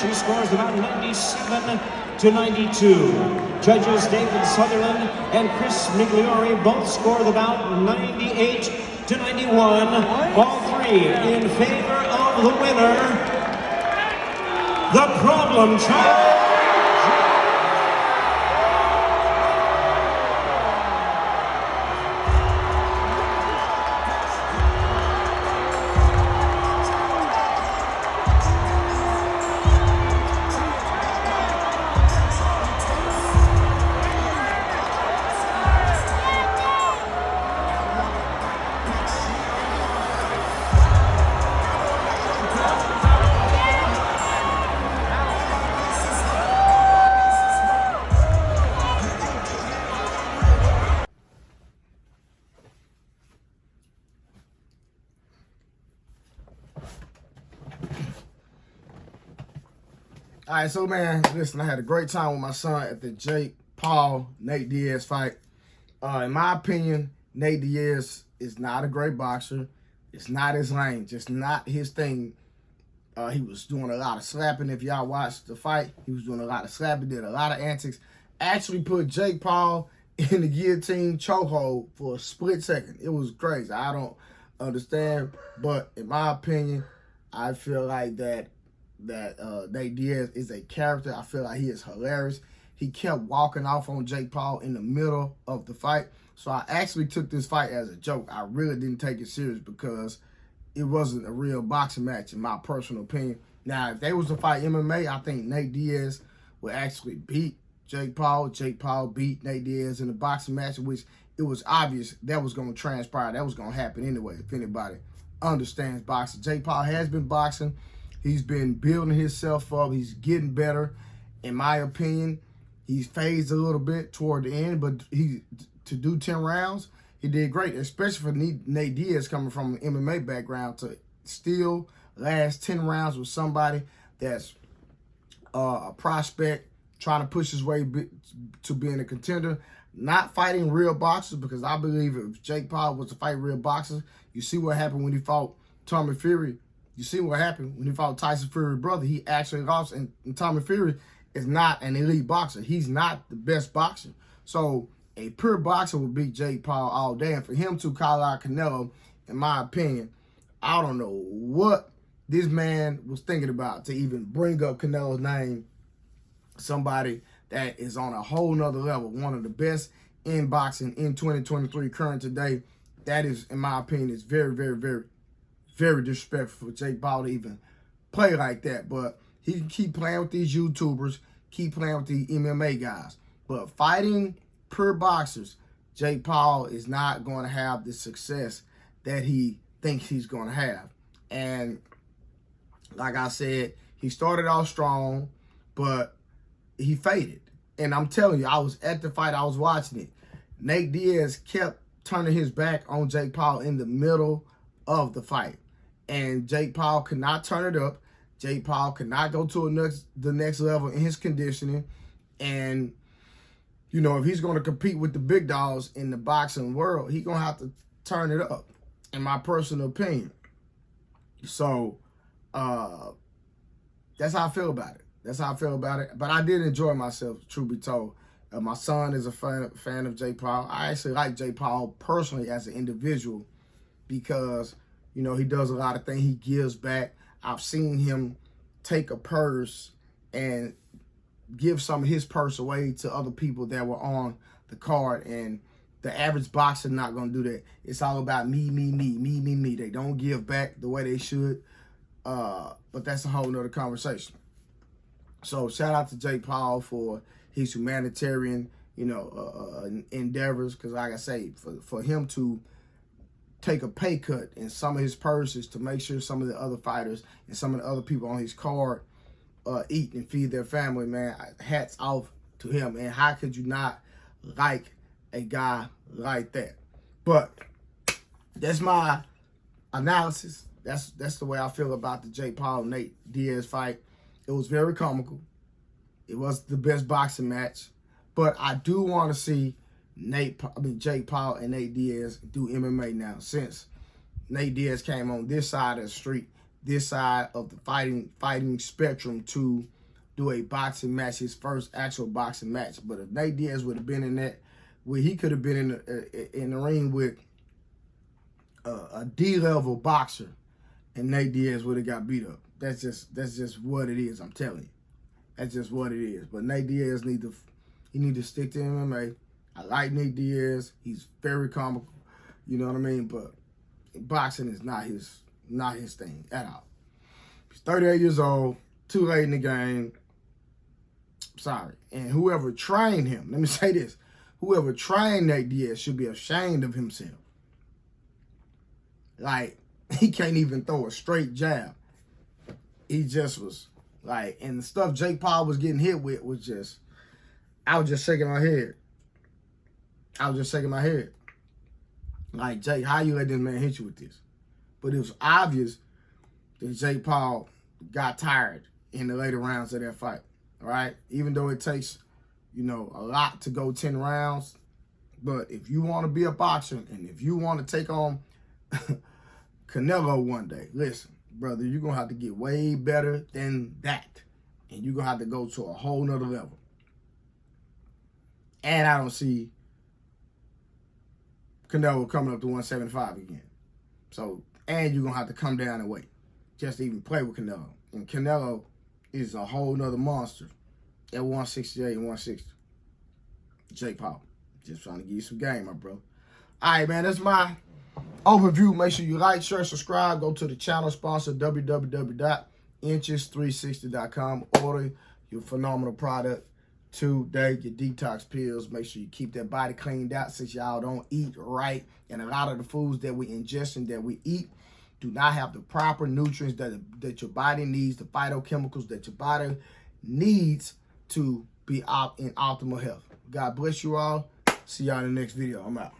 She scores about 97 to 92. Judges David Sutherland and Chris Migliori both score the bout 98 to 91. All three in favor of the winner, the Problem Child. All right, so man, listen, I had a great time with my son at the Jake Paul-Nate Diaz fight. In my opinion, Nate Diaz is not a great boxer. It's not his lane, just not his thing. He was doing a lot of slapping. If y'all watched the fight, he was doing a lot of slapping, did a lot of antics. Actually put Jake Paul in the guillotine chokehold for a split second. It was crazy. I don't understand, but in my opinion, I feel like that Nate Diaz is a character. I feel like he is hilarious. He kept walking off on Jake Paul in the middle of the fight. So I actually took this fight as a joke. I really didn't take it serious because it wasn't a real boxing match in my personal opinion. Now, if they was to fight MMA, I think Nate Diaz would actually beat Jake Paul. Jake Paul beat Nate Diaz in a boxing match, which it was obvious that was going to transpire. That was going to happen anyway, if anybody understands boxing. Jake Paul has been boxing. He's been building himself up. He's getting better. In my opinion, he's phased a little bit toward the end, but to do 10 rounds, he did great, especially for Nate Diaz coming from an MMA background to still last 10 rounds with somebody that's a prospect trying to push his way to being a contender, not fighting real boxers, because I believe if Jake Paul was to fight real boxers, you see what happened when he fought Tommy Fury. You see what happened when he fought Tyson Fury's brother. He actually lost, and Tommy Fury is not an elite boxer. He's not the best boxer. So a pure boxer would beat Jake Paul all day. And for him to call out Canelo, in my opinion, I don't know what this man was thinking about to even bring up Canelo's name. Somebody that is on a whole nother level, one of the best in boxing in 2023 current today. That is, in my opinion, is very, very, very, very disrespectful for Jake Paul to even play like that. But he can keep playing with these YouTubers, keep playing with the MMA guys. But fighting pure boxers, Jake Paul is not going to have the success that he thinks he's going to have. And like I said, he started off strong, but he faded. And I'm telling you, I was at the fight, I was watching it. Nate Diaz kept turning his back on Jake Paul in the middle of the fight. And Jake Paul could not turn it up. Jake Paul could not go to the next level in his conditioning. And, you know, if he's going to compete with the big dogs in the boxing world, he's going to have to turn it up, in my personal opinion. So, that's how I feel about it. That's how I feel about it. But I did enjoy myself, truth be told. My son is a fan of Jake Paul. I actually like Jake Paul personally as an individual because, you know, he does a lot of things. He gives back. I've seen him take a purse and give some of his purse away to other people that were on the card. And the average boxer not going to do that. It's all about me, me, me, me, me, me. They don't give back the way they should. But that's a whole nother conversation. So shout out to Jake Paul for his humanitarian, you know, endeavors. Because like I say, for him to take a pay cut in some of his purses to make sure some of the other fighters and some of the other people on his card eat and feed their family, man, hats off to him. And how could you not like a guy like that? But that's my analysis. That's the way I feel about the Jake Paul-Nate Diaz fight. It was very comical. It was the best boxing match. But I do want to see Jake Paul and Nate Diaz do MMA now, since Nate Diaz came on this side of the street this side of the fighting spectrum to do a boxing match, his first actual boxing match. But if Nate Diaz would have been in that, where he could have been in the ring with a D-level boxer, and Nate Diaz would have got beat up. That's just what it is. I'm telling you, that's just what it is. But Nate Diaz need to stick to MMA. I like Nate Diaz. He's very comical. You know what I mean? But boxing is not his thing at all. He's 38 years old. Too late in the game. Sorry. And whoever trained him, let me say this, whoever trained Nate Diaz should be ashamed of himself. Like, he can't even throw a straight jab. He just was like, and the stuff Jake Paul was getting hit with was just, I was just shaking my head. Like, Jake, how you let this man hit you with this? But it was obvious that Jake Paul got tired in the later rounds of that fight, right? Even though it takes, a lot to go 10 rounds. But if you want to be a boxer and if you want to take on Canelo one day, listen, brother, you're going to have to get way better than that. And you're going to have to go to a whole nother level. And I don't see Canelo coming up to 175 again. So, and you're going to have to come down and wait just to even play with Canelo. And Canelo is a whole nother monster at 168 and 160. Jake Paul. Just trying to give you some game, my bro. All right, man, that's my overview. Make sure you like, share, subscribe. Go to the channel sponsor, www.inches360.com. Order your phenomenal product today, your detox pills. Make sure you keep that body cleaned out since y'all don't eat right. And a lot of the foods that we ingest and that we eat do not have the proper nutrients that your body needs, the phytochemicals that your body needs to be in optimal health. God bless you all. See y'all in the next video. I'm out.